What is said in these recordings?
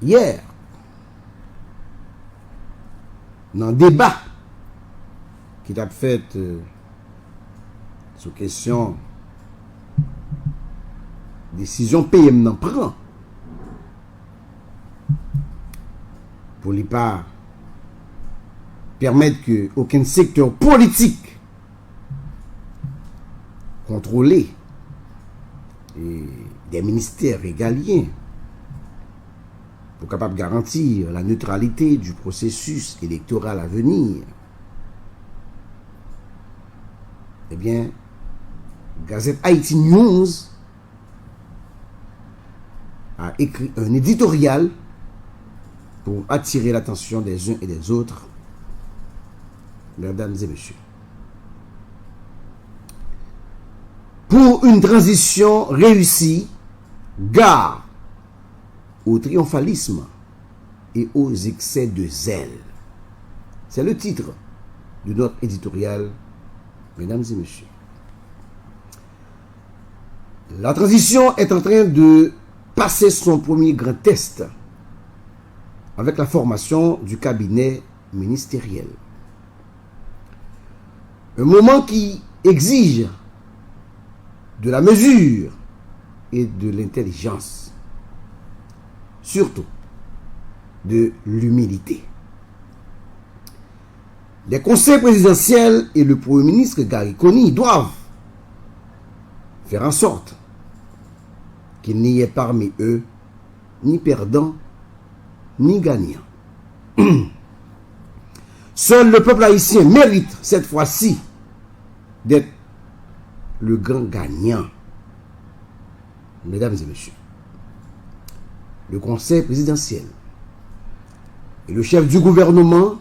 hier, dans le débat qui t'a fait sur question décision PM n'en prend pour ne pas permettre que aucun secteur politique contrôlé et des ministères régaliens pour capable garantir la neutralité du processus électoral à venir. Eh bien, Gazette Haïti News a écrit un éditorial pour attirer l'attention des uns et des autres, mesdames et messieurs. Pour une transition réussie, gare au triomphalisme et aux excès de zèle. C'est le titre de notre éditorial, mesdames et messieurs. La transition est en train de passer son premier grand test avec la formation du cabinet ministériel. Un moment qui exige de la mesure et de l'intelligence, surtout de l'humilité. Les conseils présidentiels et le Premier ministre Gary Coney doivent faire en sorte qu'il n'y ait parmi eux ni perdant ni gagnant. Seul le peuple haïtien mérite cette fois-ci d'être le grand gagnant. Mesdames et messieurs, le conseil présidentiel et le chef du gouvernement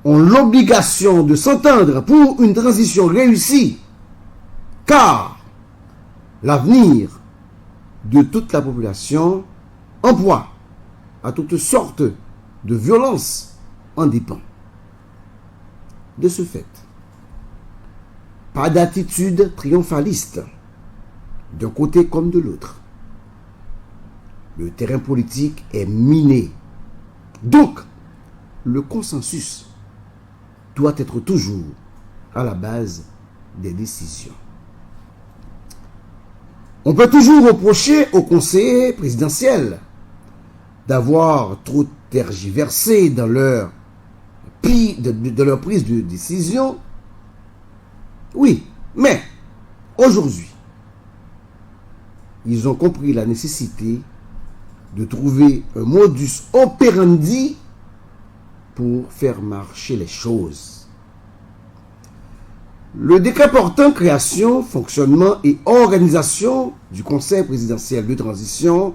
ont l'obligation de s'entendre pour une transition réussie, car l'avenir de toute la population en proie à toutes sortes de violences en dépend. De ce fait, pas d'attitude triomphaliste d'un côté comme de l'autre. Le terrain politique est miné. Donc, le consensus doit être toujours à la base des décisions. On peut toujours reprocher aux conseillers présidentiels d'avoir trop tergiversé dans leur prise de décision. Oui, mais aujourd'hui, ils ont compris la nécessité de trouver un modus operandi pour faire marcher les choses. Le décret portant création, fonctionnement et organisation du Conseil présidentiel de transition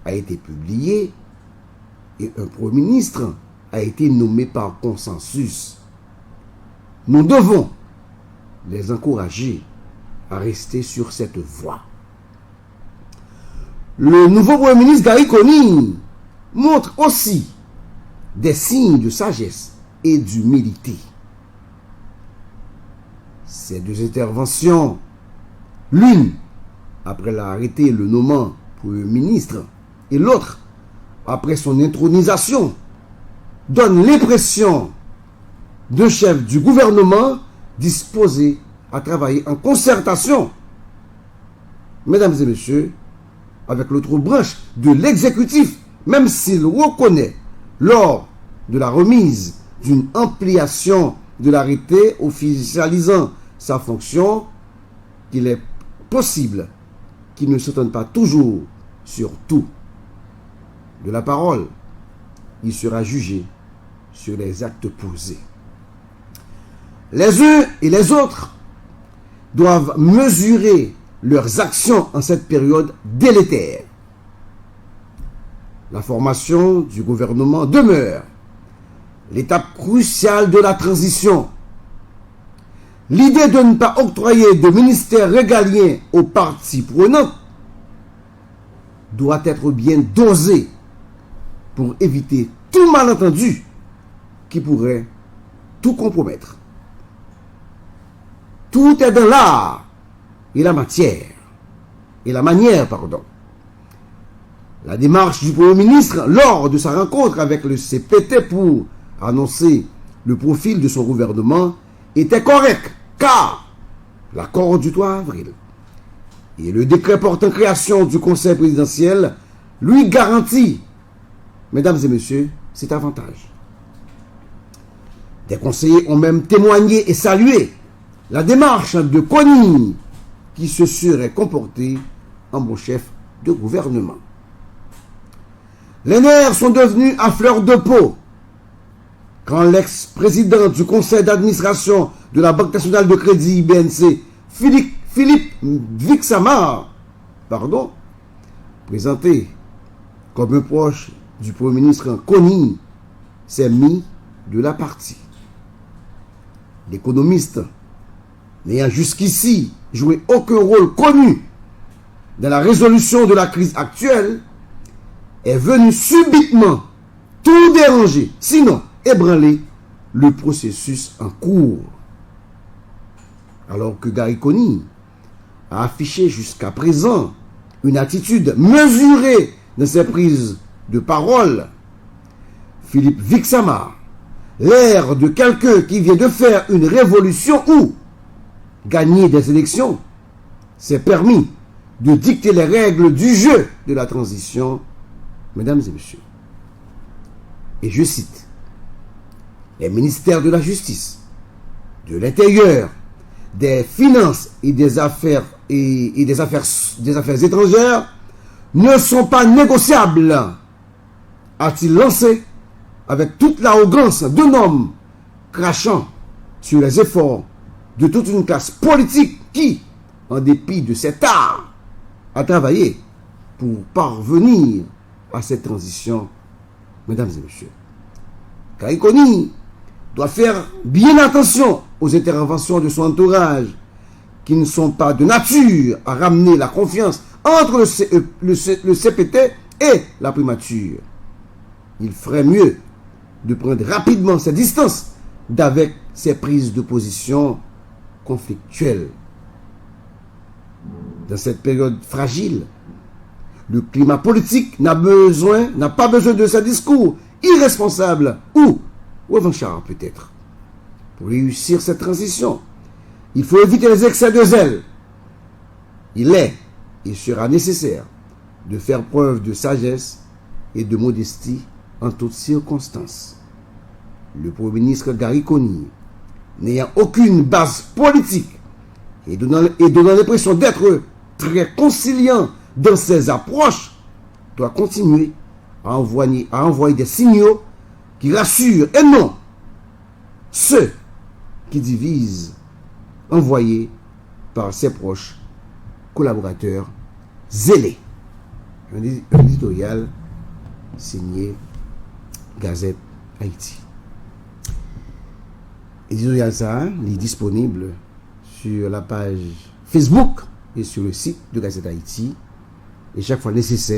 a été publié et un Premier ministre a été nommé par consensus. Nous devons les encourager à rester sur cette voie. Le nouveau Premier ministre Gary Coney montre aussi des signes de sagesse et d'humilité. Ces deux interventions, l'une après l'arrêté le nommant Premier ministre et l'autre après son intronisation, donnent l'impression d'un chef du gouvernement disposé à travailler en concertation, mesdames et messieurs, avec l'autre branche de l'exécutif, même s'il reconnaît lors de la remise d'une ampliation de l'arrêté officialisant sa fonction qu'il est possible qu'il ne s'entende pas toujours sur tout. De la parole, il sera jugé sur les actes posés. Les uns et les autres doivent mesurer leurs actions en cette période délétère. La formation du gouvernement demeure l'étape cruciale de la transition. L'idée de ne pas octroyer de ministère régalien aux parties prenantes doit être bien dosée pour éviter tout malentendu qui pourrait tout compromettre. Tout est dans l'art et la manière, La démarche du Premier ministre lors de sa rencontre avec le CPT pour annoncer le profil de son gouvernement était correcte, car l'accord du 3 avril et le décret portant création du Conseil présidentiel lui garantit, mesdames et messieurs, cet avantage. Des conseillers ont même témoigné et salué la démarche de Kony qui se serait comporté en bon chef de gouvernement. Les nerfs sont devenus à fleur de peau quand l'ex-président du conseil d'administration de la Banque nationale de crédit BNC, Philippe Vixamar, présenté comme un proche du Premier ministre Kony, s'est mis de la partie. L'économiste, n'ayant jusqu'ici joué aucun rôle connu dans la résolution de la crise actuelle, est venu subitement tout déranger, sinon ébranler le processus en cours. Alors que Gary Kony a affiché jusqu'à présent une attitude mesurée dans ses prises de parole, Philippe Vixamar, l'air de quelqu'un qui vient de faire une révolution ou gagner des élections, s'est permis de dicter les règles du jeu de la transition, mesdames et messieurs. Et je cite, les ministères de la Justice, de l'Intérieur, des Finances et des Affaires étrangères ne sont pas négociables, a-t-il lancé avec toute l'arrogance d'un homme crachant sur les efforts de toute une classe politique qui, en dépit de cet art, a travaillé pour parvenir à cette transition, mesdames et messieurs. Gary Kony doit faire bien attention aux interventions de son entourage qui ne sont pas de nature à ramener la confiance entre le CPT et la primature. Il ferait mieux de prendre rapidement ses distances d'avec ses prises de position conflictuelles. Dans cette période fragile, le climat politique n'a pas besoin de ces discours irresponsables ou revanchards peut-être. Pour réussir cette transition, il faut éviter les excès de zèle. Il sera nécessaire de faire preuve de sagesse et de modestie en toutes circonstances. Le Premier ministre Gary Kony, n'ayant aucune base politique et donnant l'impression d'être très conciliant dans ses approches, doit continuer à envoyer des signaux qui rassurent et non ceux qui divisent, envoyés par ses proches collaborateurs zélés. Un éditorial signé Gazette Haïti. L'éditorial ça, il est disponible sur la page Facebook et sur le site de Gazette Haïti. Et chaque fois nécessaire,